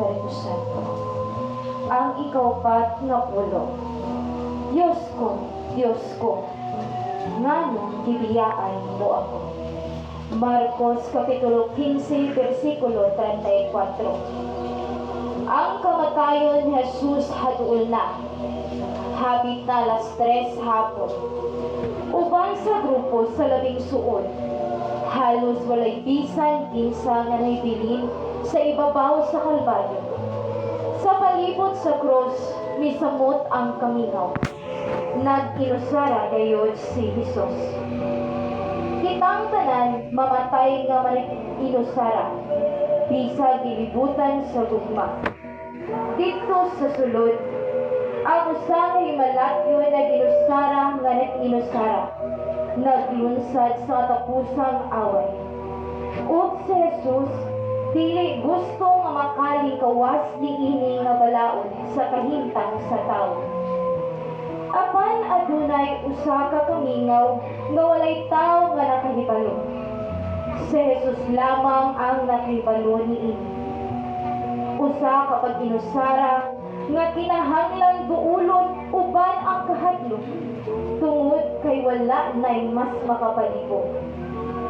Espiritu Santo. Ang ikaupat nga pulo. Diyos ko, nganong gibiyaan mo ako. Marcos Kapitulo 15, versikulo 34. Ang kamatayon ni Jesus hadul na. Habit na alas 3 hapon. Uban sa grupo sa labing suod, halos walay bisan kinsa nga naibilin sa ibabaw sa Kalbaryo. Sa palibot sa krus, misamot ang kamingaw. Nag-inusara gayod si Jesus. Kitang tanan mamatay nga inusara, bisag gilibutan sa gugma. Dito sa sulod, ang usa nga himalatyo na ginusara nga nag-inusara, naglunsad sa katapusang away. Ug si Jesus, dili gusto nga makalikawas niini nga balaod sa kahimtang sa tao. Apan adunay usa ka kamingaw nga walay tao nga nakahibalo. Si Jesus lamang ang nakahibalo niini. Usa ka pag-inusara nga kinahanglan duulon uban ang kahadlok, tungod kay wala nay mas makapalibog.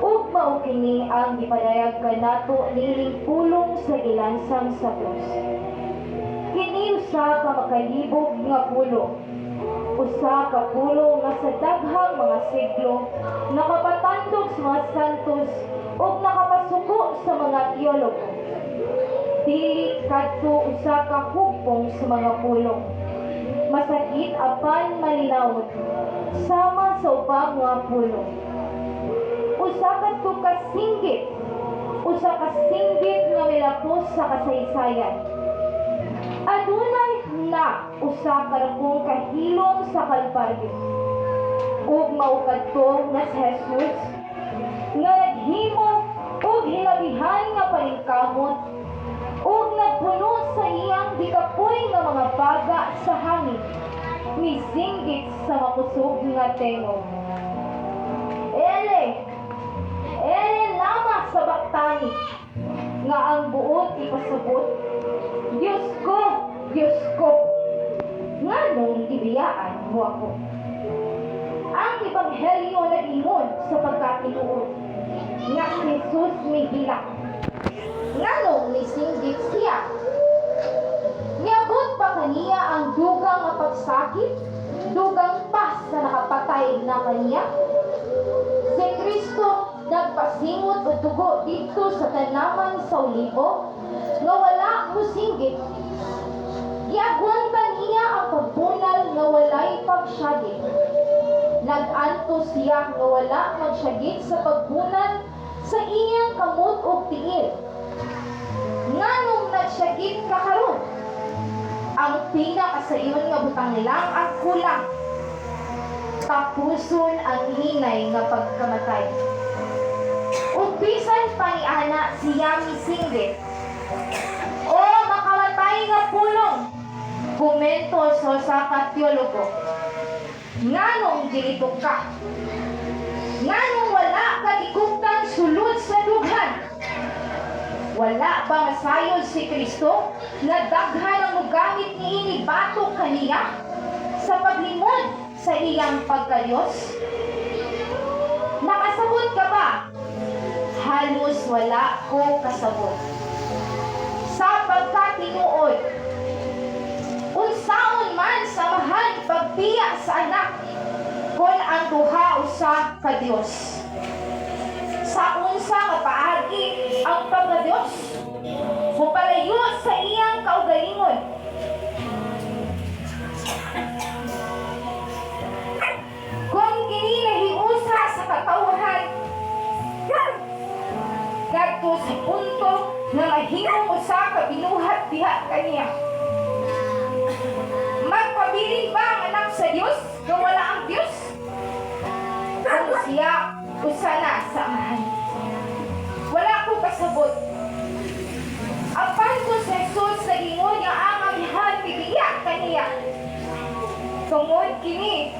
Ug mao kini ang gipadayag kanato niining pulong sa gilansang sa krus. Kini usa ka makalibog nga pulo. Usa ka pulo nga sa daghang mga siglo nakapatandog sa mga santos ug nakapasuko sa mga teologo. Dili kadto usa ka hugpong sa mga pulong. Masakit apan malinawon sama sa ubang mga pulong. Usa kadto ka singgit. Usa ka singgit nga milapos sa kasaysayan. Adunay na usa ka rakong kahilom sa Kalbaryo. Ug mao kadto nga si Jesus nga naghimo og hilabihan nga paningkamot ug nagpuno sa iyang dikapoy nga mga baga sa hangin, misinggit sa makusog nga tengo. Ele lama sabaktani, nga ang buot ipasabot. Diyos ko, nganong gibiyaan mo ako. Ang ebanghelyo nag-ingon sa pagkatinuod nga si Jesus may hilak. Nganong misinggit siya. Niabot pa kaniya ang dugang nga pagsakit, dugang pas na nakapatay na kaniya. Si Kristo nagpasingot o tugo dito sa tanaman sa olibo nga wala musinggit. Giagwan kaniya ang pagbunal nga walay pagsyagit. Nag-anto siya nga wala magsyagit sa pagbunal sa iyang kamot ug tiil. Nganong nagsyagit ka karon? Ang pinakasayon nga butang lang ang kulang. Tapuson ang hinay nga pagkamatay. Ug bisan pa ni ana siya misinggit. O makamatay nga pulong. Komento sa usa ka teologo. Nganong dilito ka? Nganong wala ka gikuptan sulod sa dughan? Wala ba masayod si Kristo na daghan ang mugamit niini batok kaniya sa paglimod sa iyang pagkadiyos? Nakasabot ka ba? Halos wala ko kasabot. Sa pagkatinuod, unsaon man samahan pagbiya sa anak kon ang duha usa ka Dios. Sa unsa nga paagi ang pagka-Dios, mupalayo sa iyang kaugalingon. Kung kini nahiusa sa katawhan, kadto sa punto na mahimong usa ka binuhat diha kaniya. Magpabilin ba ang anak sa Dios kung wala ang Dios? Kung siya usa na sa amahan. Wala ko kasabot. Apan ko sa Jesus sa ingon nga ang amihan bibiyak kaniya. Tungod kini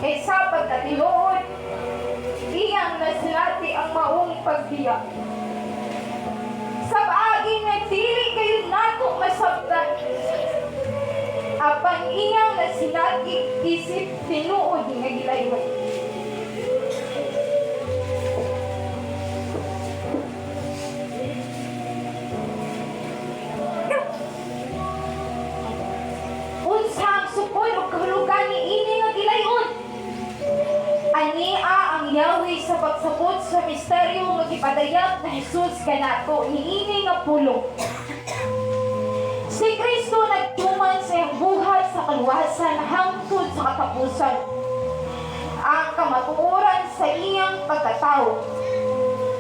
kay sa pagkatinuod, iyang nasilati ang maong pagbiyak. Sa paagi nga nga dili kayo nato masabtan. Apan iyang nasinati isip tinuod nga gilayway. Unsa ang sukol o kahulugan ni ini nga gilayon? Ania ang Yahweh sa pagsabot sa misteryo nga gipadayag na Jesus kanato niini nga pulong. Si Kristo nagtuman sa iyang buhat sa kaluwasan hangtod sa katapusan. Ang kamatuoran sa iyang pagkatao.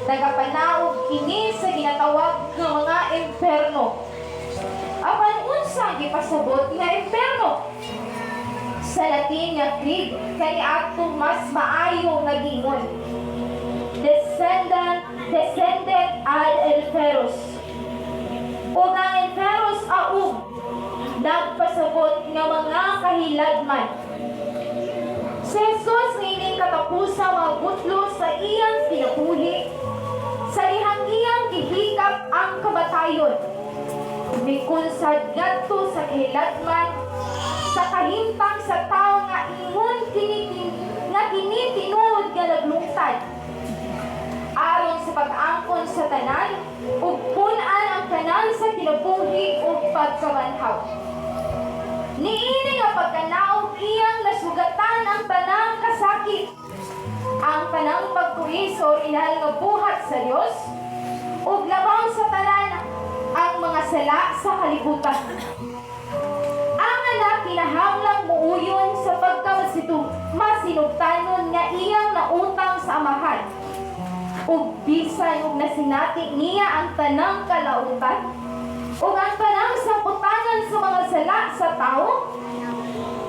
Nagapanaog kini sa ginatawag ng mga imperno. Apan unsa gipasabot nga imperno? Sa Latin nga Greek, kani atong mas maayo nga gingon. Descended ad inferos. O nga inferos aug, nagpasabot nga mga kahilagman. Si Jesus ngining katapusa magutlo sa iyang kinabuhi, sa dihang iyang gihikap ang kamatayon. Mikunsad ngadto sa kahilagman, sa kahimtang sa tao nga ingon kini tinuod nga naglungtad. Aron sa pag-angkon sa tanan, ug pun-an ang tanan sa kinabuhi ug pagkabanhaw. Niini nga pagkanaog iyang nasugatan ang tanang kasakit, ang tanang pagtuwi sa orinal nga buhat sa Dios, ug labaw sa tanan ang mga sala sa kalibutan. Ang anak kinahanglang muuyon sa masinugtanon nga iyang nautang sa amahan. Ug bisan ug nasinati niya ang tanang kalautan, ug ang tanang saputangan sa mga sala sa tao,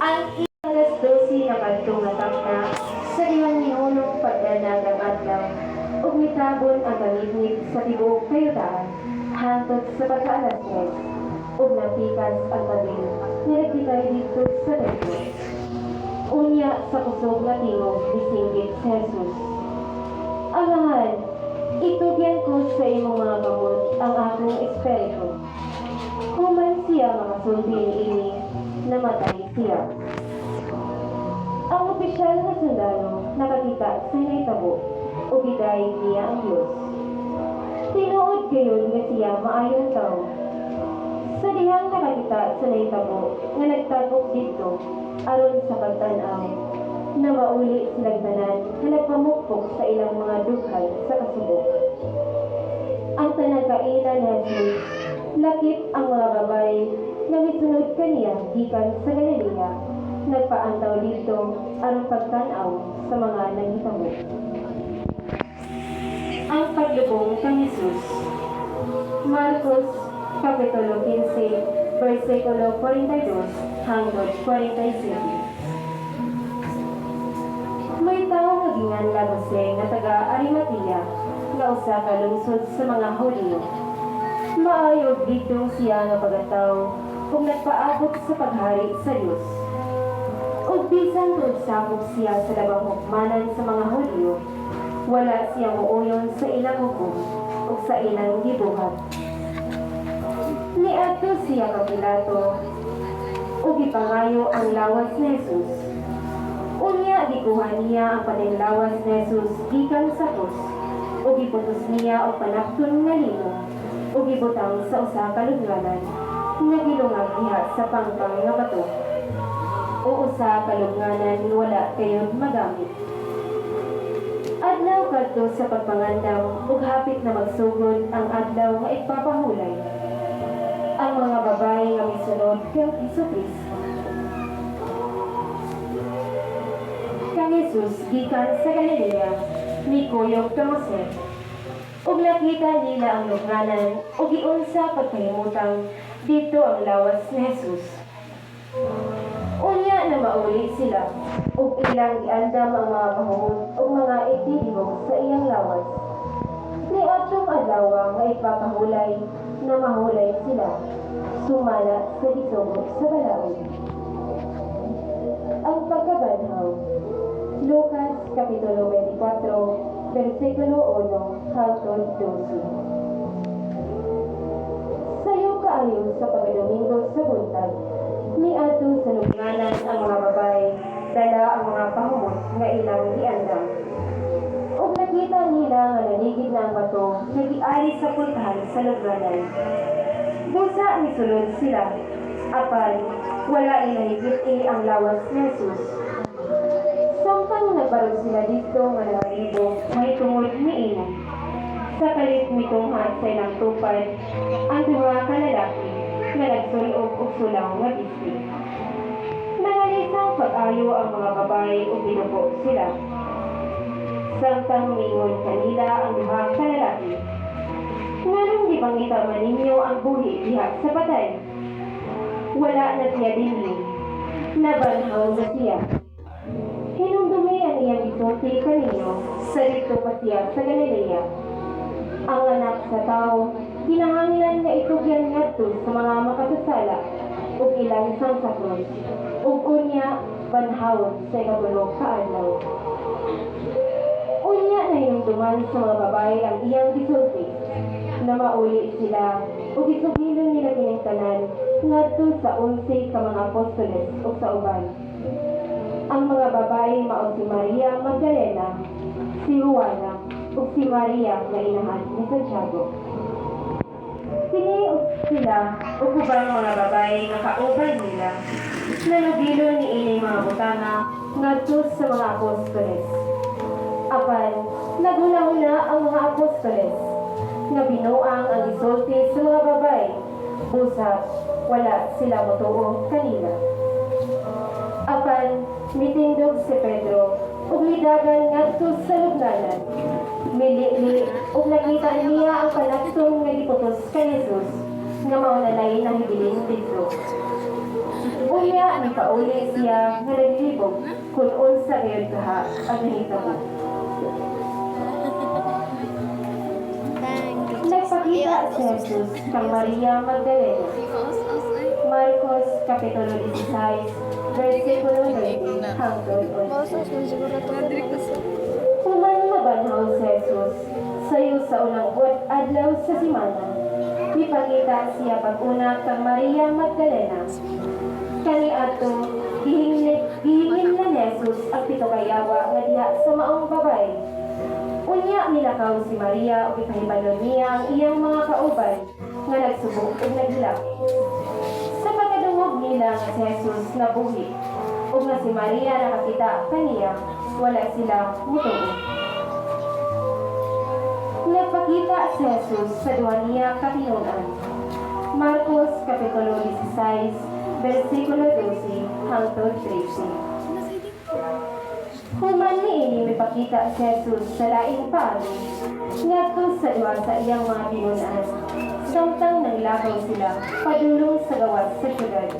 ang Alas 12 na kadtong natakna sa dihang niunong pagdanag ang adlaw ug mitabon ang bangitngit sa tibuok kayutaan hangtod sa pagkaalas 3 ug napikas ang babil nga nagtitay dito sa templo. Unya sa kusog nga tingog bisinggit si Jesus. Amahan, itugyan ko sa imong mga kamot ang akong espiritu. Human siya makasulti niini, namatay siya. Ang opisyal na sundalo nakakita sa naitabo o giday niya ang Diyos. Tinuod kayon nga siya maayong tao. Sa dihang nakakita sa naitabo nga nagtabok dito aron sa pagtanaw na mauli silang tanan na nagpamukpok sa ilang mga dughay sa kasubok. Ang tanang kainan ni Jesus, lakip ang mga babae na misunod kaniya gikan sa Galilea, nagpaantaw dito aron pagtanaw sa mga nanghitabo. Ang paglubong kang Jesus. Marcos Kapitulo 15, versikulo 42 hangtod 47. May tao nga ginganlag Jose nga taga Arimatea nga usa ka lungsod sa mga Hudyo. Maayo dito siya nga pagataw kung nagpaabot sa paghari sa Dios. Ug bisan tuod sakop siya sa labang hukmanan sa mga Hudyo, wala siya muuyon sa ilang hukom ug sa ilang gibuhat. Niadto siya ka Pilato ug ipangayo ang lawas ni Jesus. Unya gikuha niya ang paninlawas ni Jesus gikan sa krus ug iputos niya og panakton nga lino ug ibutang sa usa ka lubnganan nga gilungag diha sa pangpang nga bato o usa ka lubnganan wala kayon magamit. Adlaw kadto sa pagpangandam ug hapit na magsugod ang adlaw nga ipapahulay. Ang mga babae nga misunod kay Jesucristo. Kang Jesus gikan sa Galilea, mikuyog kang Jose. Ug nakita nila ang lubnganan ug giunsa pagkahimutang dito ang lawas ni Jesus. Unya na mauli sila ug ilang giandam ang mga kahungod ug mga itidibog sa iyang lawas. Niadtong adlaw nga ipapahulay na mahulay sila, sumala sa disugo sa balaod. Ang pagkabanhaw. Lucas Kapitulo 24, versikulo 1 hangtod 12. maayo sa pagdomingo sa buntag. Niadto sa lubnganan ang mga babae, dala ang mga pahumos nga ilang giandam. Ug nakita nila nga nanigid na ang bato nga giari sa pultahan sa lubnganan. Busa misulod sila, apan wala inahigit ang lawas ni Jesus. Samtang nagbarog sila dito nga nangalibo, may tungod ni ina. Sa kalit mitunghan sa ilang tupad, ang duha ka lalaki nga nagsulog og sulaw nga bisig. Nangalisang pag-ayo ang mga babae ug binubo sila. Samtang mingon kanila ang duha ka lalaki, nganong di pangita man ninyo ang buhi diha sa patay? Wala na siya dinhi, nabanhaw na siya. Hinumdumi ang iyang isulti kaninyo sa dito pa siya sa Galilea. Ang anak sa tao, kinahanglan nga itugyan ngadto sa mga makasasala ug ilang sangsakon, ug unya banhawon sa ikatulog ka adlaw. Unya na hinumduman sa mga babae ang iyang gisulti, na mauli sila ug isugilon nila kining tanan ngadto sa 11 ka mga apostoles ug sa uban. Ang mga babae mao si Maria Magdalena, si Juana, ug si Maria nga inahan ni Santiago. Sinius sila ug ubang mga babae nga kauban nila, nanugilon ni ining mga butana ngadto sa mga apostoles. Apan naguna-una ang mga apostoles nga binuang ang isulti sa mga babae, busa wala sila motuo kanila. Apan mitindog si Pedro ug midagan ngadto sa lubnganan. Milili ug nakita niya ang palaktong nga giputos kay Jesus nga mao na lain ang hibiling Pedro. Unya nakauli siya nga naglibog kung unsa gayud kaha ang nahitabo. Nagpakita si Jesus kang Maria Magdalena. Marcos Kapitulo 16, versikulo 9 hangtod 11. Human mabanhaw si Jesus, sayo sa unang adlaw sa simana, ipakita siya pag-una kang Maria Magdalena. Kani ato, gihingin na ni Jesus ang pito kayawa nga diha sa maong babae. Unya nilakaw si Maria ug ipahibalon niya ang iyang mga kauban nga nagsubok ug naghilak. Sa pagkadungog nila nga si Jesus nabuhi ug nga si Maria nakakita kaniya, wala sila mutuo. Nagpakita si Jesus sa duha niya katinuan. Marcos Kapitulo 16, versikulo 12 hangtod 13. Human niini mipakita si Jesus sa laing paagi, ngadto sa duha sa iyang mga tinunan. Samtang naglakaw sila padulong sa gawas sa syudad.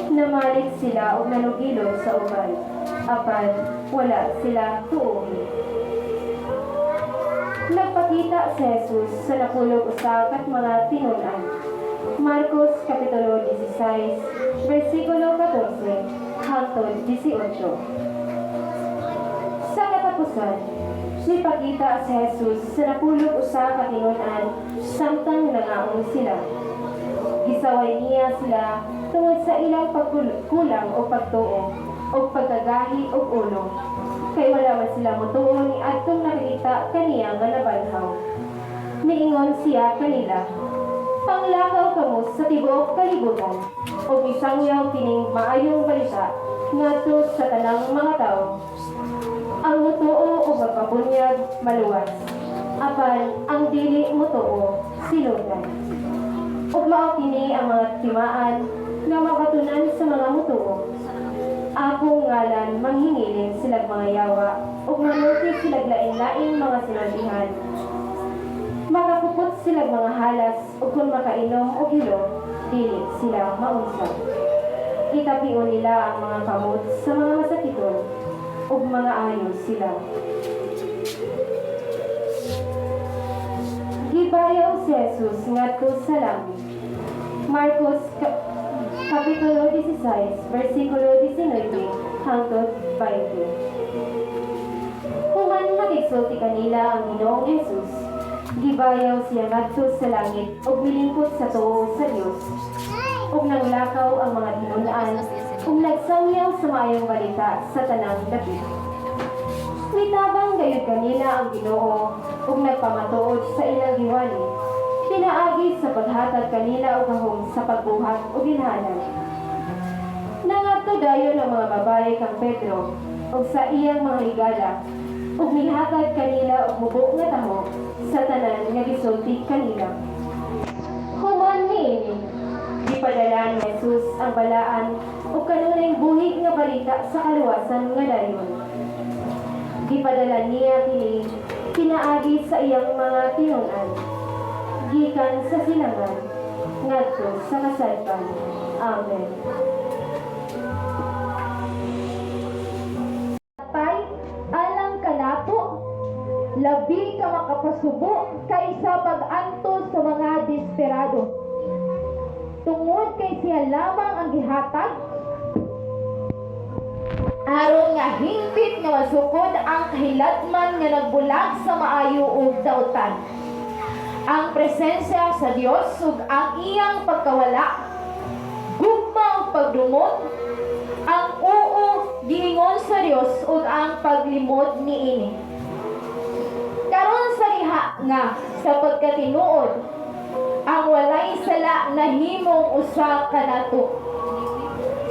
Namalik sila o nanugilon sa uban, apan wala sila tuuhi. Nagpakita si Jesus sa napulog usa kat mga tinunan. Marcos Kapitulo 16, versikulo 14 hangtod 18. Sa katapusan, nipakita si Jesus sa napulog usa ka tinunan samtang nangaon sila. Gisaway niya sila tungod sa ilang pagkulang o pagtuo o pagkagahi o ulo. Kay wala man sila mutuo ni adtong nakita kaniya nga nabanhaw. Niingon siya kanila, panglakaw kamo sa tibuok kalibutan o isangyaw kining maayong balita ngadto sa tanang mga tao. Ang mutuo o magpabunyag maluwas, apan ang dili mutuo silutan. Ug mao kini ang mga timaan nga makatunan sa mga mutuo. Akong ngalan manghingilin silag mga yawa ug manuti silag lain-lain mga sinabihan. Makakupot silag mga halas ug kung makainom og hilom, dili sila maunsa. Itapion nila ang mga kamot sa mga masakiton ug mga ayos sila. Gibayaw si Jesus ngadto sa langit. Marcos Kapitulo 16, versikulo 19 hangtod 20. Human makigsulti kanila ang Ginoong Jesus, Gibayaw siya ngadto sa langit ug milingkod sa tuo sa Dios. Ug nanglakaw ang mga tinunan ug nagsawyaw sa maayong balita sa tanang dapit. Nitabang gayud kanila ang Ginoo ug nagpamatuod sa ilang giwali. Pinaagi sa paghatag kanila og gahom sa pagbuhat ug ginhanan. Nangadto dayon ang mga babaye kang Pedro ug sa iyang mga higala ug mihatag kanila og mubo nga taho sa tanan nga gisulti kanila. Human niini, gipadala ni Jesus ang balaan ug kanunay buhig nga balita sa kaluwasan nga dayon. Gipadala niya kini pinaagi sa iyang mga tinunan, gikan sa silangan ngadto sa kasadpan. Amen. Tay, alang kanato, labi ka makapasubo kaysa pag-antos sa mga desperado. Tungod kay siya lamang ang gihatag, aron nga hingpit nga masukod ang kahilatman nga nagbulag sa maayo ug dautan. Ang presensya sa Dios ug ang iyang pagkawala, gugma ug pagdumot, ang oo giingon sa Dios ug ang paglimod niini. Karon sa diha nga sa pagkatinuod, ang walay sala nahimong usa kanato.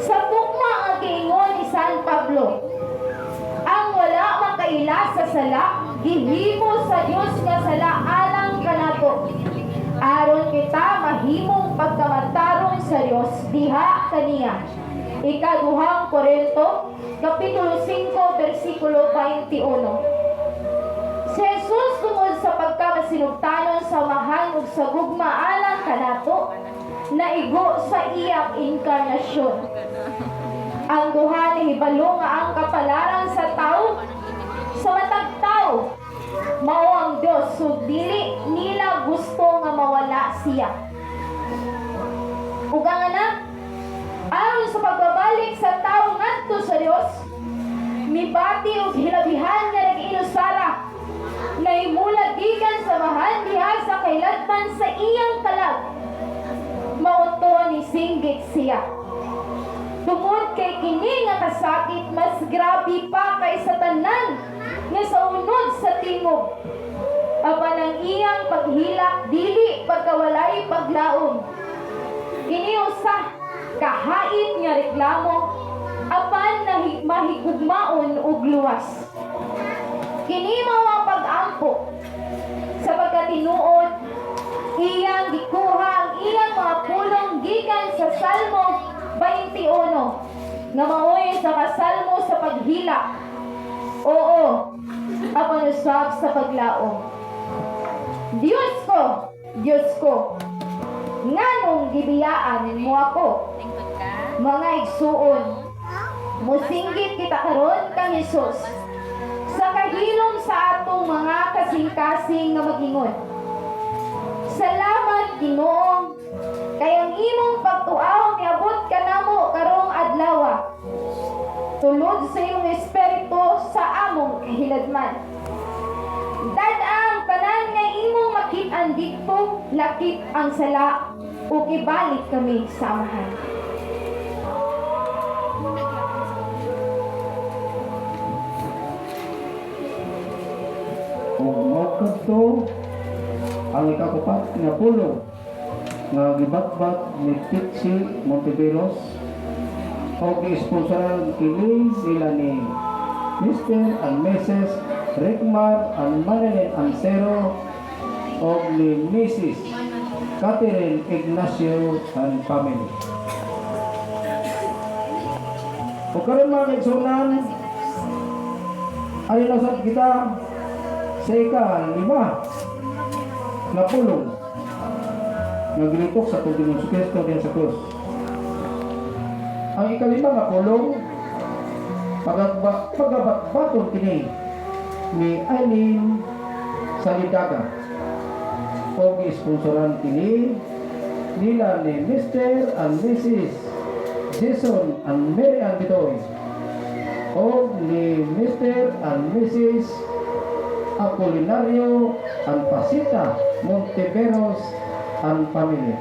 Sa tukma ang giingon ni San Pablo, ang wala makaila sa sala, gihimo sa Dios nga sala alang kanato. Aron kita mahimong pagkamataron sa Dios diha kaniya. Ikaduhang Korinto, Kapitulo 5, versikulo 21. Si Jesus tungod sa pagkamasinugtanon sa mahal ug sa gugma alang kanato, naigo sa iyang inkarnasyon. Ang duha ni hibalo nga ang kapalaran sa tao, sa matag tao, mao ang Dios ug dili nila gusto nga mawala siya. Ug ang anak, aron sa pagbabalik sa tao ngadto sa Dios, mibati ug hilabihan nga nag-inusara, nahimulag gikan sa mahal diha sa kailatman sa iyang kalag. Mauto ni singgit siya. Tungod kay kini nga kasakit, mas grabe pa kay sa tanan nga sa unod sa tingog. Apan ang iyang paghilak dili pagkawalay paglaom. Kini usa kahait nga reklamo, apan mahigugmaon og luwas. Kini mao ang pag-ampo sa pagkatinuod, iyang gikuha ang iyang mga pulong gikan sa Salmo 21 nga maoy sa kasalmo sa paghilak. Oo, apan usab sa paglaom. Diyos ko, nganong gibiyaan mo ako? Mga igsuon, musinggit kita karon kang Hesus sa kahilom sa atong mga kasing-kasing nga mag-ingon. Salamat Ginoo, kay ang imong pagtuaw niabot kanamo karong adlaw. Tulod sa imong espiritu sa among kahiladman. Dad-ang tanan nga imong makit-an dito, lakip ang sala ug ibalik kami sa amahan. Kadto ang ikakupat nga pulo nga gibatbat ni Pitsi Monteveros o gi-sponsoran kini nila ni Mr. and Mrs. Rickmar and Marilyn Ancero o ni Mrs. Catherine Ignacio and family. O karon mga kaigsunan, ay nasab kita sa ika-5 na pulong naglitok sa Panginoon Kristo din sa krus. Ang ika-5 nga pulong pagabatbaton kini ni Aileen Salidaga o gi-sponsoran kini nila ni Mr. and Mrs. Jason and Mary Ann Bitoy o ni Mr. and Mrs. Apolinario and Pasita Monteveros and family.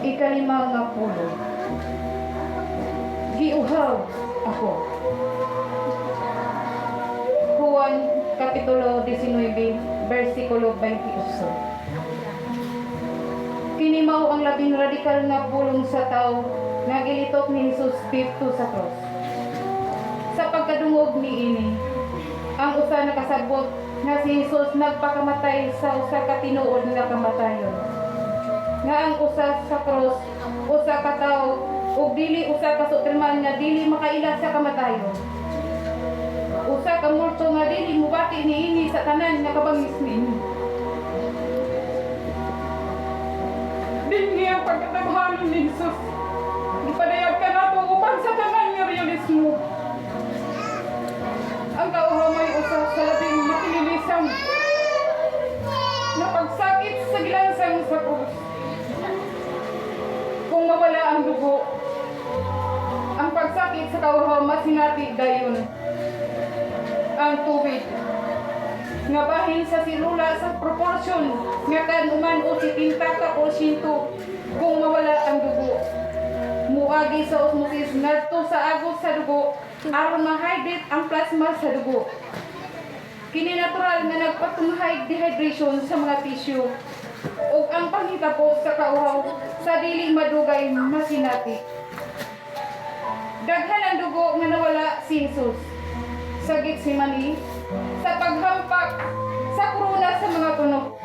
Ikalima nga pulo. Giuhaw ako. Juan Kapitulo 19, versikulo 28. Kinimaw ang labing radikal nga pulong sa tao nga gilitok ni Jesus dito sa cross. Sa pagkadungog ni ini, ang usa nakasabot nga si Jesus nagpakamatay sa usa ka tinuod nga kamatayon. Nga ang usa sa cross, usa ka tawo ug dili usa ka sutirman nga dili makaila sa kamatayon. Usa ka multo nga dili mubati niini sa tanan nga kabangis niini. Dinhi ang pagkataghanon ni Jesus. Ipadayag ka nato upan sa tanan nga realismo. Ang kauhaw may usa sa labing makinilisan na pagsakit sa gilansang sa krus. Kung mawala ang dugo, ang pagsakit sa kauhaw masinati dayon. Ang tubig nga bahin sa silula sa proporsyon nga kanuman o 70% kung mawala ang dugo. Muagi sa osmosis ngadto sa agos sa dugo aron ma-hydrate ang plasma sa dugo. Kini natural nga nagpatunghay dehydration sa mga tissue ug ang panghitabo sa kauhaw sa dili madugay masinati. Daghan ang dugo nga nawala si Jesus sa Getsemani sa paghampak sa kruna sa mga tunok.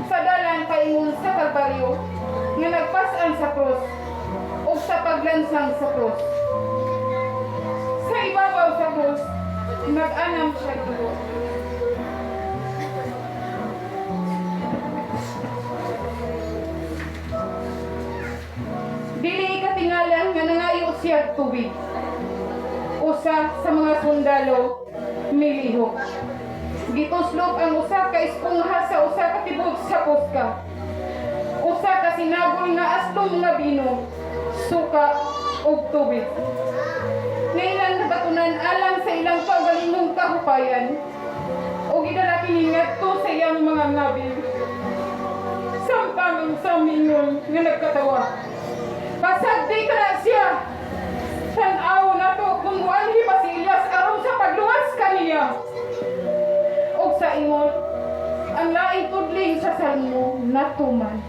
Sa dalan paingon sa Kalbaryo nga nagpas-an sa krus o sa paglansang sa krus. Sa ibabaw sa krus, nag-anam siya dugo. Dili katingalan nga nangayo siya tubig. Usa sa mga sundalo milihok. Gituslop ang usa ka espongha sa usa ka tibok sa puska. Usa ka sinagol nga aslom nga bino, suka ug tubig. Ngailan nabatunan alang sa ilang kaugalingong kahupayan o gidala kini ngadto sa iyang mga nabi. Samtang sa mingon nga nagkatawa. Pasagdi ka na siya. Tan-aw na to kung muanhi pa si Elias aron sa pagluwas kaniya. O sa ingon, ang laing tudling sa salmo natuman.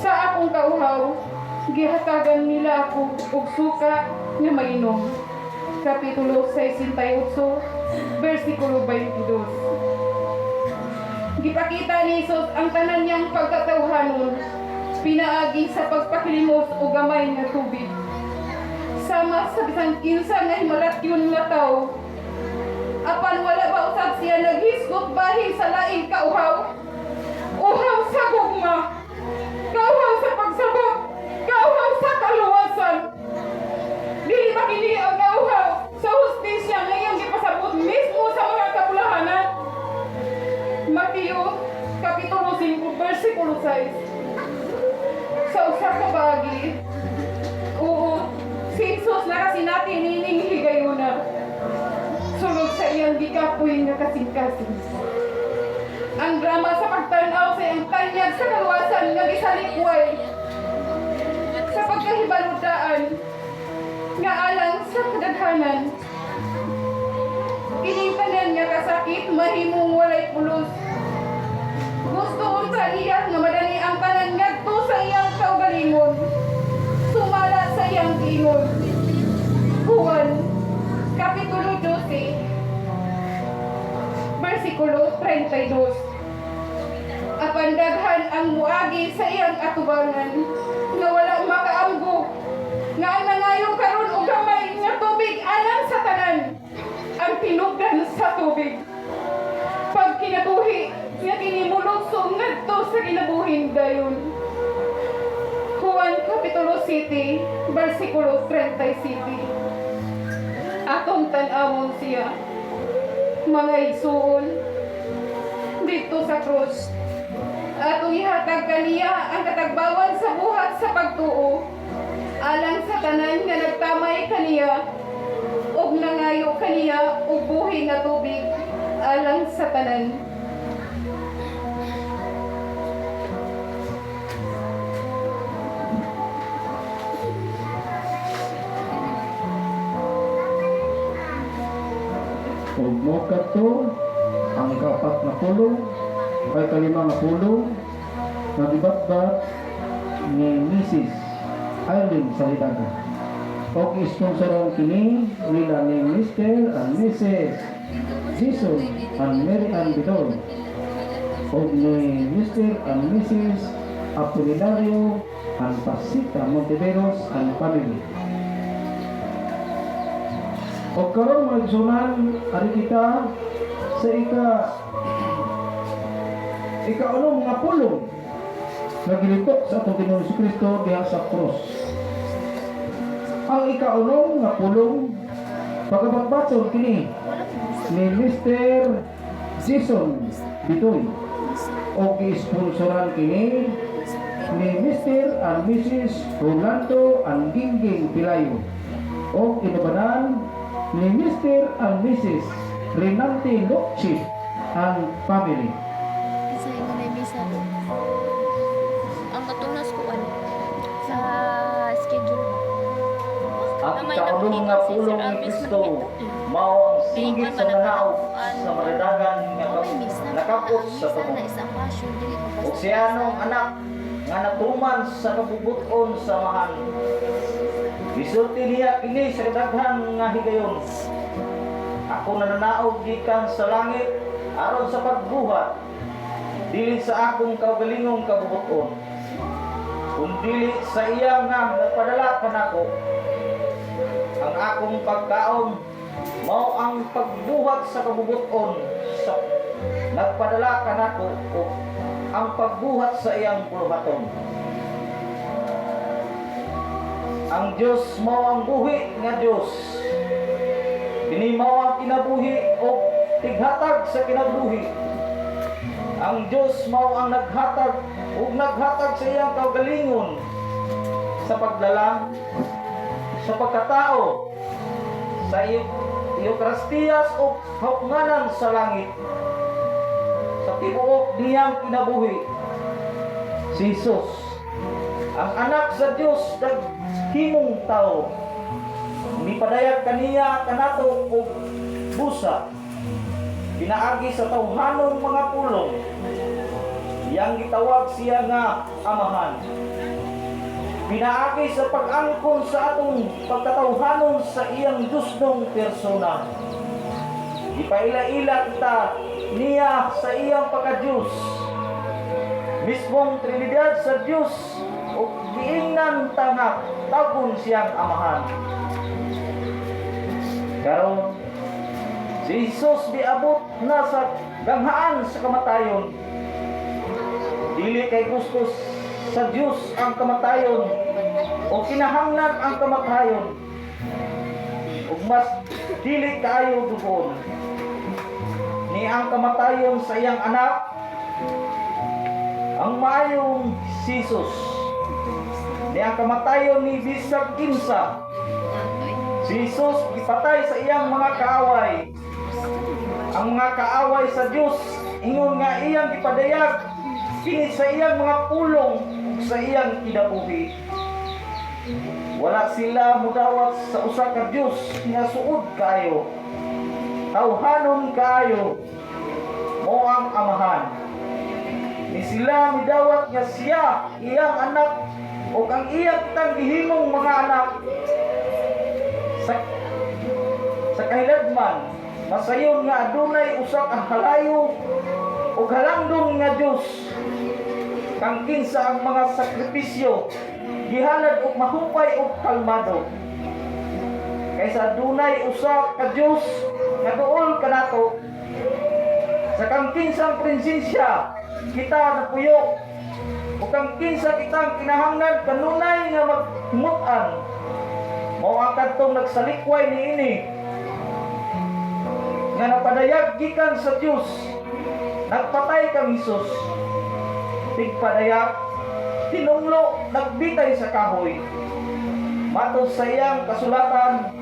Sa akong kauhaw, gihatagan nila ako og suka nga mainom. Kapitulo 68, versikulo 22. Gipakita ni Jesus ang tanan niyang pagkatawhanon, pinaagi sa pagpakilimos o gamay nga tubig. Sama sa bisang kinsa nga himalatyon nga tao. Apan wala ba usab siya naghisgot bahin sa laing kauhaw? Uhaw sa gugma, kauhaw sa pagsabot, kauhaw sa kaluwasan. Dili ba kini ang kauhaw sa hustisya nga iyang gipasabot mismo sa mga kabulahanan? Mateo, Kapitulo 5, versikulo 6. Sa usa ka bagay, si Jesus nakasinati nining higayuna. Sulod sa iyang gikapoy nga kasing-kasing. Ang drama sa pagtanaw sa iyang kanyag sa kaluwasan nga gisalikway. Sa pagkahibaludaan nga alang sa kadaghanan. Kining tanan nga kasakit mahimong walay pulos. Gusto unta niya nga madani ang tanan ngadto sa iyang kaugalingon. Sumala sa iyang giingon. Juan, Kapitulo 12, versikulo 32. Apan daghan ang muagi sa iyang atubangan nga wala makaamgo nga ang nangayong karon og gamay nga tubig alang sa tanan ang tinugdan sa tubig. Pag kinabuhi nga kinimulugso ngadto sa kinabuhing dayon. Juan Kapitulo 7, versikulo 37. Atong tan-awon siya, mga igsuon, dito sa krus, atong ihatag kaniya ang katagbawan sa buhat sa pagtuo alang sa tanan nga nagtamay kaniya ug nangayo kaniya og buhi nga tubig alang sa tanan. Ug mo kadto ang ika-4 na pulong kay kalima nga pulong nagibatbat ni Mrs. Eileen Salitaga. Og isponsoran kini nila ni Mr. and Mrs. Jason and Mary Ann Bidol og ni Mr. and Mrs. Apolinario and Pasita Monteveros and family. O karon mga igsunan, ari kita sa ika-ulong nga pulong na gilitok sa atong Ginoong Jesucristo diha sa krus. Ang ika-ulong nga pulong pagkabatbatson kini ni Mr. Jason Bitoy o gi-sponsoran kini ni Mr. and Mrs. Rolando and Gingging Pilayo o kinubanan ni Mr. and Mrs. Renante Locchi and family. Isa yung may bisa doon. Ang katunas ko sa schedule. Ang ikaulong nga pulong ni Kristo mao ang singgit sa nanaw sa maradagan nga nakapot sa tumo. O siya anong anak nga natuman sa kabubuton sa mahan. Isulti niya kini sa kadaghan nga higayon. Ako nananaog gikan sa langit aron sa pagbuhat dili sa akong kaugalingong kabubuton, kundi sa iya nga nagpadala kanako. Ang akong pagkaon mao ang pagbuhat sa kabubuton sa nagpadala kanako o ang pagbuhat sa iyang puluhaton. Ang Diyos mao ang buhi nga Diyos. Kini mao ang kinabuhi o tighatag sa kinabuhi. Ang Diyos mao ang naghatag sa iyang kaugalingon sa pagdala sa pagkatao sa Eucharistiyas o haupnganan sa langit sa tibuok niyang kinabuhi si Jesus, ang anak sa Diyos naghimong tao. Nipadayag kaniya kanato og busa pinaagi sa tawhanong mga pulong. Iyang gitawag siya nga Amahan. Pinaagi sa pag-angkon sa atong pagkatawhanon sa iyang Diyosnong persona. Ipaila-ila kita niya sa iyang pagka-Diyos. Mismong Trinidad sa Diyos o giingnan tangak tagon siyang Amahan. Karon si Jesus diabot na sa ganghaan sa kamatayon. Dili kay gusto sa Diyos ang kamatayon o kinahanglan ang kamatayon. Ug mas dili kaayo dugon ni ang kamatayon sa iyang anak, ang maayong Jesus. Ni ang kamatayon ni bisag kinsa. Si Jesus ipatay sa iyang mga kaaway. Ang mga kaaway sa Diyos ingon nga iyang ipadayag kini sa iyang mga pulong ug sa iyang kinabuhi. Wala sila mudawat sa usa ka Diyos nga suod kaayo. Tawhanon kaayo mo ang Amahan. Ni sila midawat nga siya iyang anak ug ang iyang kitang gihimong mga anak sa kahilagman masayon nga adunay usa ka halayo ug halangdong nga Dios kang kinsa ang mga sakripisyo gihalad og mahupay ug kalmado kaysa adunay usa ka Dios nga duol kanato sa kang kinsang presensya kita napuyo ug kang kinsa kitang kinahanglan kanunay nga maghimutan. Mao ang kadtong nagsalikway niini nga napadayag gikan sa Dios, nagpatay kang Hesus tigpadayag, tinumlo nagbitay sa kahoy. Matod sa iyang kasulatan,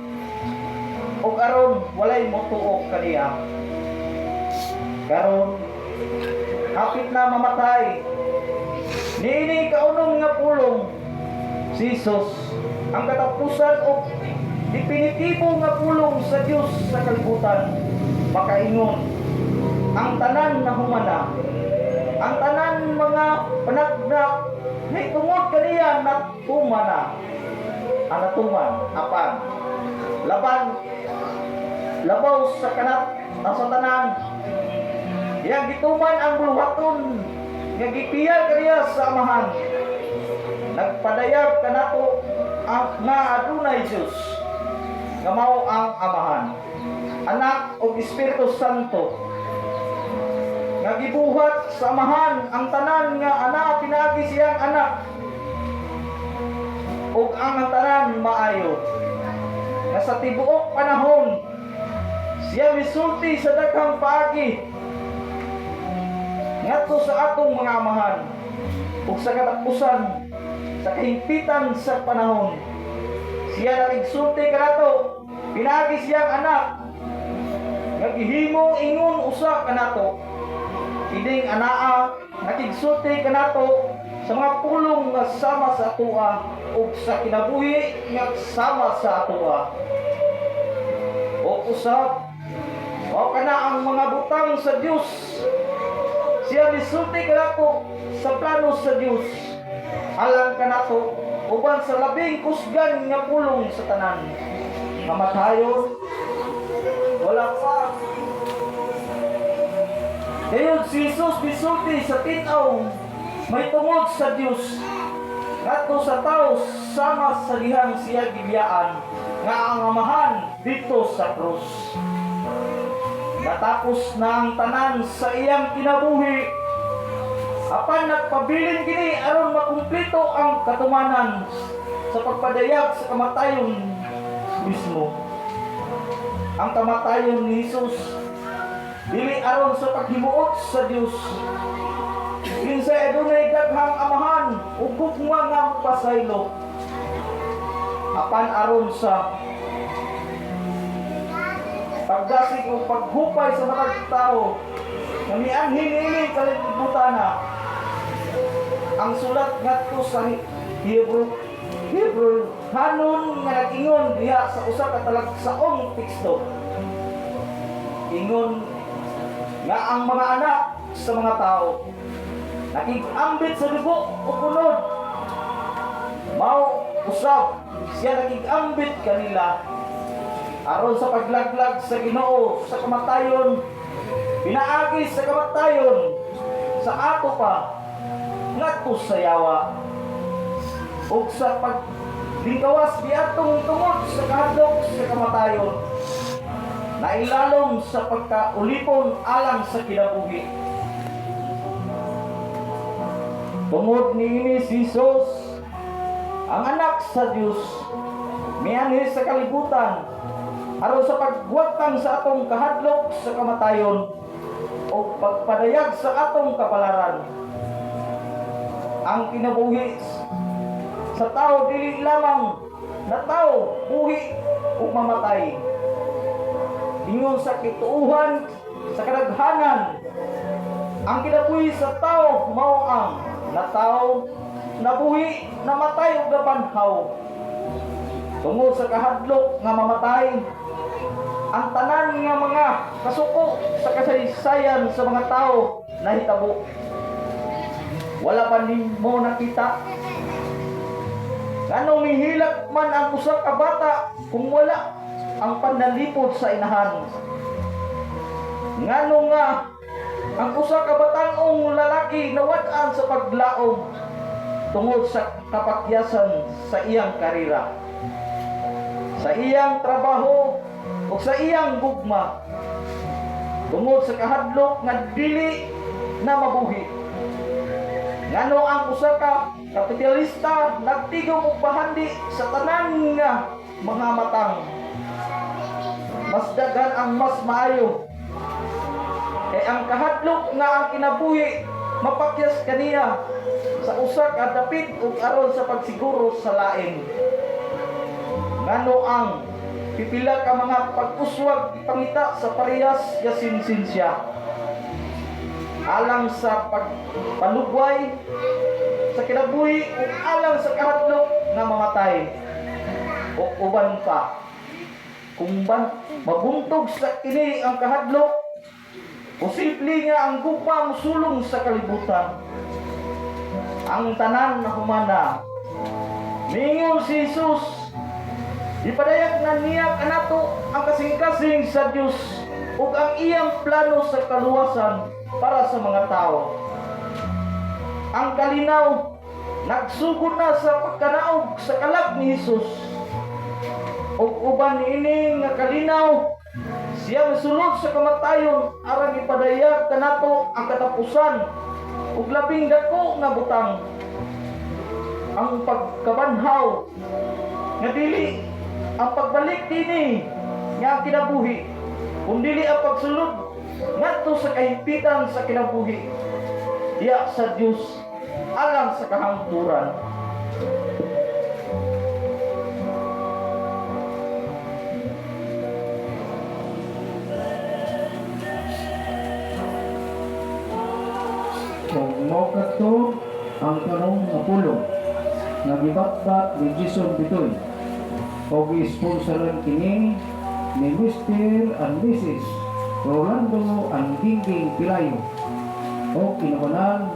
ug aron walay motuok kaniya. Karon hapit na mamatay. Niini kaunom nga pulong si Jesus ang katapusan o definitibo nga pulong sa Dios sa kalibutan. Makaingon ang tanan na humana, ang tanan mga panagnak na itungod kaniya na humana, ang natuman apan labaw sa kanat sa tanan. Yang gituman ang buluhaton nga gipiyal kaniya sa amahan. Nagpadayag kanato nga adunay Dios nga mao ang amahan, anak ug Espiritu Santo, nga gibuhat sa amahan ang tanan nga ana pinaagi siyang anak, ug ang tanan maayo nga sa tibuok panahon siya misulti sa daghang paagi ngadto sa atong mga amahan, ug sa katapusan sa kahimpitan sa panahon siya nagsulti kanato pinaagi siyang anak nga gihimong ingon usa kanato iding anaa nakigsulti kanato sa mga pulong nga sama sa atua ug sa kinabuhi nga sama sa atua. O usab o kana ang mga butang sa Dios siya misulti kanato sa plano sa Dios alang kanato uban sa labing kusgan nga pulong sa tanan. Kamatayon wala pa. Kayod si Jesus misulti sa tinaw may tungod sa Dios ngadto sa tao sama sa dihang siya gibiyaan nga ang amahan dito sa krus. Natapos na ang tanan sa iyang kinabuhi apan nagpabilin kini aron makumpleto ang katumanan sa pagpadayag sa kamatayon mismo. Ang kamatayon ni Jesus dili aron sa paghimuot sa Dios. Kinsay adunay daghang amahan ug gugma nga pasaylo. Apan aron sa pagdasig o paghupay sa matag tao nga mianhin ini kalibutana. Ang sulat ngadto sa Hebrew hanon nga nag-ingon diha sa usa ka talagsaong teksto. Ingon nga ang mga anak sa mga tao nakig-ambit sa dugo o kunod mao usab siya nakig-ambit kanila aron sa paglaglag sa Ginoo sa kamatayon, pinaagi sa kamatayon sa ato pa ngadto sa yawa ug sa paglingkawas biadtong tungod sa kahadlok sa kamatayon nailalom sa pagkaulipon alang sa kinabuhi. Tungod niini si Jesus ang anak sa Dios mianhi sa kalibutan aron sa pagwagtang sa atong kahadlok sa kamatayon o pagpadayag sa atong kapalaran. Ang kinabuhi sa tao dili lamang na tao buhi o mamatay. Ingon sa kituuhan sa kadaghanan ang kinabuhi sa tao mao ang na tao nabuhi namatay ug nabanhaw. Tungod sa kahadlok nga mamatay ang tanan nga mga kasuko sa kasaysayan sa mga tao nahitabo. Wala pa nimo nakita nganong mihilak man ang usa ka bata kung wala ang panalipod sa inahan. Ngano nga ang usa ka batan-ong lalaki nawad-an sa paglaom tungod sa kapakyasan sa iyang karera, sa iyang trabaho o sa iyang gugma tungod sa kahadlok nga dili na mabuhi. Ngano ang usa ka kapitalista nagtigom og pahandi sa tanan nga mga matang. Mas daghan ang mas maayo kay ang kahadlok nga ang kinabuhi mapakyas kaniya sa usa ka dapit ug aron sa pagsiguro sa lain. Ngano ang pipila ka mga pag-uswag ipangita sa parehas nga sinsensya alang sa pagpanugway sa kinabuhi ug alang sa kahadlok nga mamatay o uban pa kung mabuntog sa kini ang kahadlok posible nga ang gugma mosulong sa kalibutan. Ang tanan na humana mingon si Jesus ipadayag na niya kanato ang kasing-kasing sa Dios ug ang iyang plano sa kaluwasan para sa mga tao. Ang kalinaw nagsugod na sa pagkanaog sa kalag ni Jesus. Ug uban niini nga kalinaw siya misulod sa kamatayon aron ipadayag kanato ang katapusan ug labing dako nga butang. Ang pagkabanhaw nga dili ang pagbalik dinhi nga kinabuhi kundi ang pagsulod ngadto sa kahimpitan sa kinabuhi diya sa Dios alang sa kahangturan. Kung mo kato ang karong napulong nga gibatbat ni Jason Bitoy o gi-sponsoran kini ni Mr. and Mrs. Rolando and Gingging Pilayo o kinabanan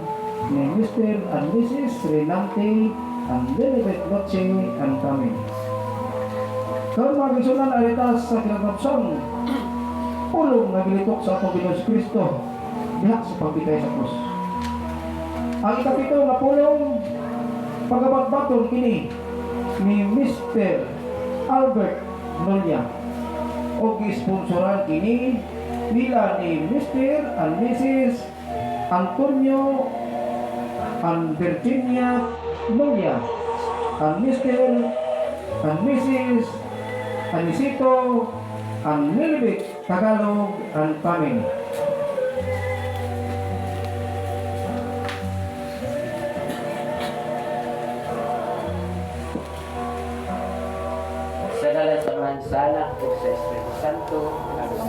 ni Mr. and Mrs. Renante and Lilibet Noche and kami. Karon mga gisunan aritas sa kinagapsang pulong nga gilitok sa atong Ginoong Kristo diha sa pagpitay sa krus. Ang ikapito nga pulong pagabatbaton kini ni Mr. Albert Nolia o gisponsoran kini nila ni Mr. and Mrs. Antonio and Virginia Nolia and Mr. and Mrs. Anisito and Lilibet Tagalog and family. Sa dalan sa Anak sa Anak ug sa Espiritu Santo. Amen.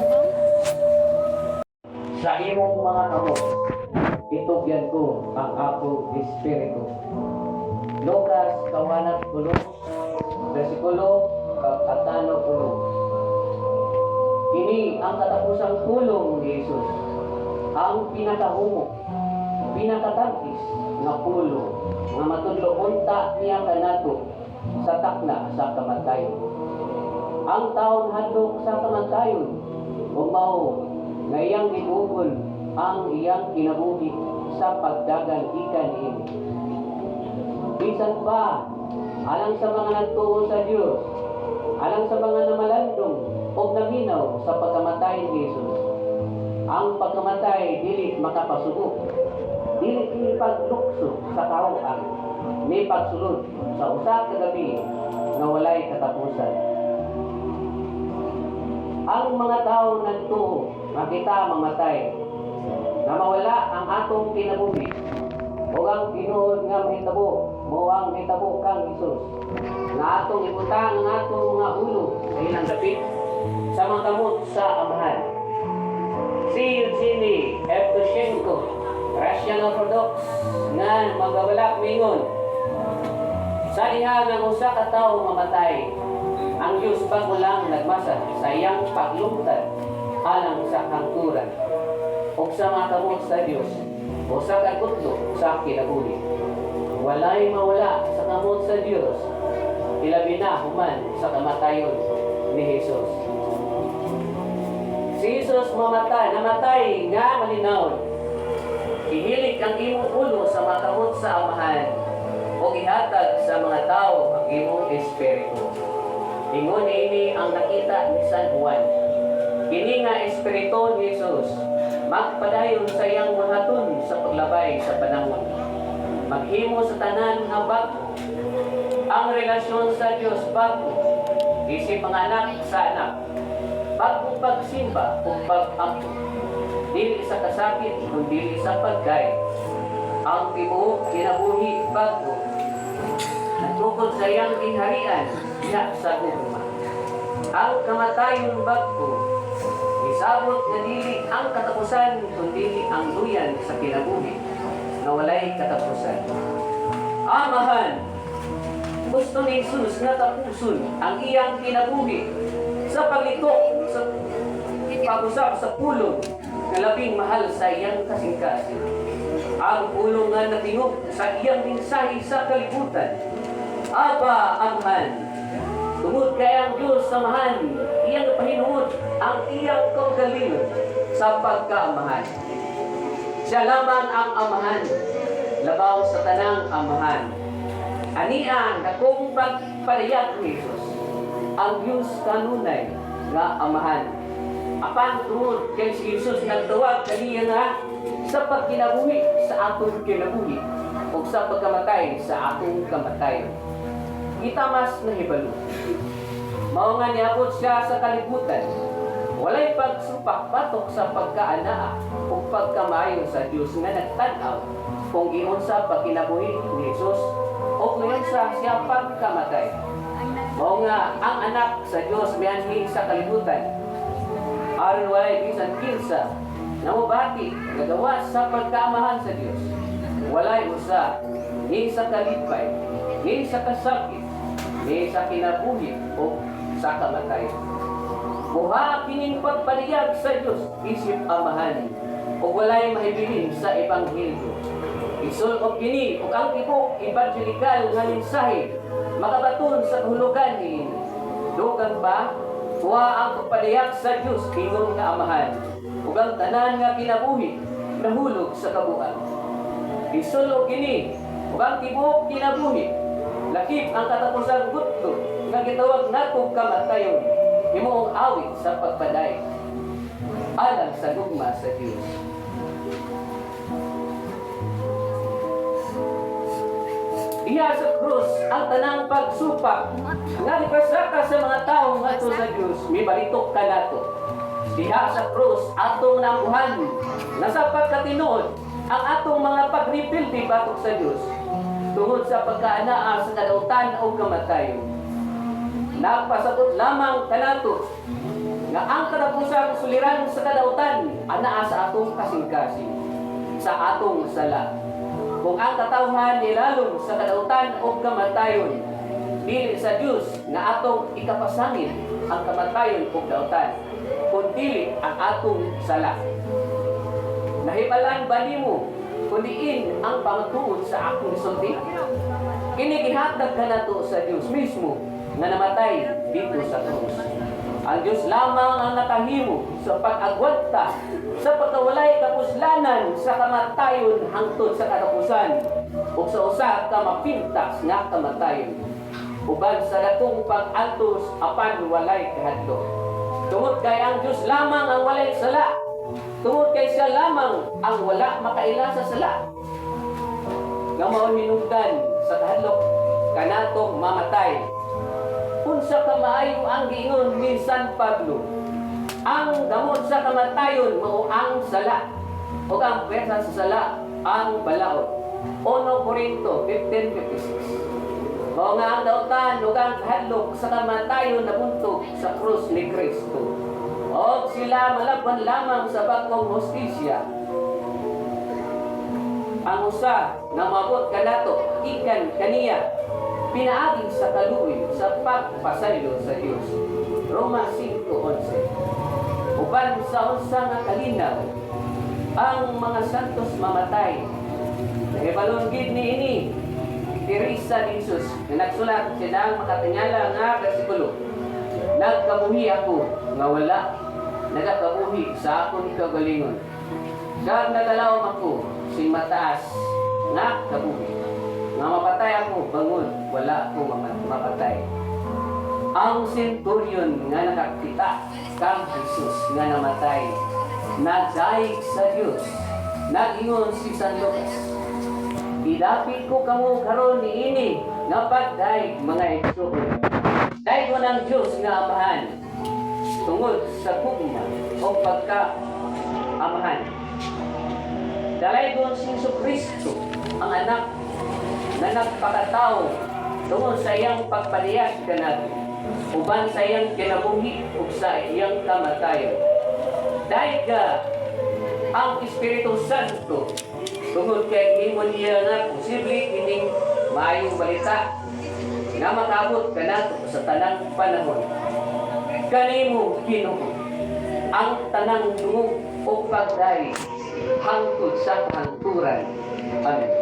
Sa imong mga kamot, itugyan ko ang akong Espiritu. Lucas 4:10, versikulo 4. Kini ang katapusang pulong ni Jesus, ang pinakahumok, pinakatagis nga pulong nga matudlo unta niya kanato sa takna sa kamatayon. Ang taon hadlok sa kamatayon ug mao nga iyang gibugol ang iyang kinabuhi sa pagdagan ikan ini. Bisan pa alang sa mga nagtuo sa Dios, alang sa mga namalandong o naminaw sa pagkamatay ni Jesus. Ang pagkamatay dili makapasubo, dili paglukso sa kauang, may pagsulod sa usa ka gabi nga walay katapusan. Ang mga tao nagtuo nga kita mamatay, na mawala ang atong kinabuhi, o ang tinuod nga mahitabo, mo ang mahitabo kang Jesus, na atong ibutang ang atong mga ulo sa ilang dapit sa mga kamot sa amahan. Si Eugenie Evtushenko, Russian Orthodox, nga magabalak mingon, sa iha ng usa ka tawo mamatay, ang Diyos bago lang nagmasa sa iyang paglungtad alang sa kangturan o sa mga kamot sa Diyos o sa kagutlo sa kinabuhi. Walay mawala sa kamot sa Diyos, ilabi na human sa kamatayon ni Jesus. Si Jesus namatay nga malinawon. Ihilik ang imong ulo sa mga kamot sa amahan o ihatag sa mga tao ang imong espiritu. Ingon ini ang nakita ni San Juan. Kini nga espiritu ni Jesus magpadayon sa iyang buhaton sa paglabay sa panahon. Maghimo sa tanan nga bago. Ang relasyon sa Dios bago. Isip mga anak sa anak. Bagong pagsimba o pag-ampo. Dili sa kasakit, kundi sa paggay. ang tibuok kinabuhi bago nagtukod sa iyang ginharian diha sa gugma. Ang kamatayon bago isabot nga dili ang katapusan kundi ang duyan sa kinabuhi na walay katapusan. Amahan, gusto ni Jesus nga tapuson ang iyang kinabuhi sa paglitok sa pag-usap sa pulong na labing mahal sa iyang kasing-kasing. Ang pulong nga natingog sa iyang mensahe sa kalibutan. Aba, Amahan, tungod kay ang Diyos samahan, iyang pahinuod ang iyang kaugalingon sa pagkaamahan. Siya lamang ang Amahan, labaw sa tanang Amahan. Anian na kung pagpalayag ni Jesus, ang Diyos kanunay nga Amahan. Apan tungod kay si Jesus nagtawag kaniya nga sa pagkinabuhi sa atong kinabuhi o sa pagkamatay sa atong kamatay. Kita mas nahibalo. Mao nga niabot siya sa kalibutan. Walay pagsupak batok sa pagkaanaa o pagkamayo sa Diyos nga nagtanaw kung giun sa pagkinabuhi ni Jesus o ngayon sa siya pagkamatay. Mao nga ang anak sa Diyos mianhi sa kalibutan. Aron walay bisan kinsa na mubati gagawa sa pagkaamahan sa Diyos. Walay usa ni sa kalipay, ni sa kasakit, ni sa kinabuhi o sa kamatay. Buha kining pagpaliyag sa Diyos isip Amahan o walay mahibilin sa Ebanghelyo. Isulog kini ug ang tibok evangelikal nga mensahe makabaton sa kahulugan ni dugang ba buha ang pagpaliyag sa Diyos ingon nga Amahan ug ang tanan nga kinabuhi nahulog sa kabuan. Isulog kini ug ang tibok kinabuhi lakip ang katapusan gudto nga gitawag nato kamatayon himuong awit sa pagpaday alang sa gugma sa Dios. Iya sa krus ang tanang pagsupak nga gipasaka sa mga tawo ngadto sa Dios mibalitok kanato. Diha sa krus atong nabuhan na sa pagkatinuod ang atong mga pagripildi batok sa Dios tungod sa pagkaanaa sa kadautan o kamatayon. Nagpasabot lamang kanato nga ang katapusang suliran sa kadautan anaa sa atong kasing-kasing, sa atong sala. Kung ang katawhan nilalong sa kadautan o kamatayon, dili sa Diyos nga atong ikapasangin ang kamatayon o kadautan, kundi ang atong sala. Nahibalan ba nimo kundiin ang pamatuod sa akong sulti? Kini gihatag kanato sa Diyos mismo nga namatay dito sa krus. Ang Diyos lamang ang nakahimo sa pag-agwanta sa pagkawalay kapuslanan sa kamatayon hangtod sa katapusan o sa usa ka mapintas nga kamatayon. Uban sa datong pag-antos apan walay kahadlok. Tungod kay ang Diyos lamang ang walay sala. Tungod kay siya lamang ang wala makaila sa sala. Nga mao hinungdan sa kahadlok kanatong mamatay. Unsa ka maayo ang giingon ni San Pablo, ang damot sa kamatayon mao ang sala ug ang pwersa sa sala ang balaod. 1 Corinto 15:56. Mao nga ang dautan ug ang kahadlok sa kamatayon nabuntog sa krus ni Kristo. O sila malabwan lamang sa bagong hostisya. Ang usa nga maabot kanato ikan kaniya pinaagi sa kaluoy sa pagpasaylo sa Dios. Roma 5:11. Uban sa unsa nga kalinaw ang mga santos mamatay. Nahibalon gid niini Teresa ni Jesus na nagsulat siya ng makatingala nga bersikulo. Nagkabuhi ako nga wala nagakabuhi sa akong kagalingon. Siya nagalawang ako sing mataas nga kabuhi. Nga mapatay ako, bangon, wala akong mapatay. Ang centurion nga nakakita kang Jesus nga namatay, nagdaig sa Dios, nagingon si San Lucas. Idapit ko kamo karon niini nga pagdaig mga igsoon. Dahil mo ng Diyos nga Amahan, tungod sa gugma o pagka-amahan. Dalay doon si Kristo ang anak na nagpakatao tungod sa iyang pagpaliyas kanato, uban sa iyang kinabuhi ug sa iyang kamatayon. Dahil ka ang Espiritu Santo tungod kay himo niya nga posible kining maayong balita nga makabot kanato sa tanang panahon. Kanimo Ginoo ang tanang dungog o pagdari hangtod sa kahangturan. Amen.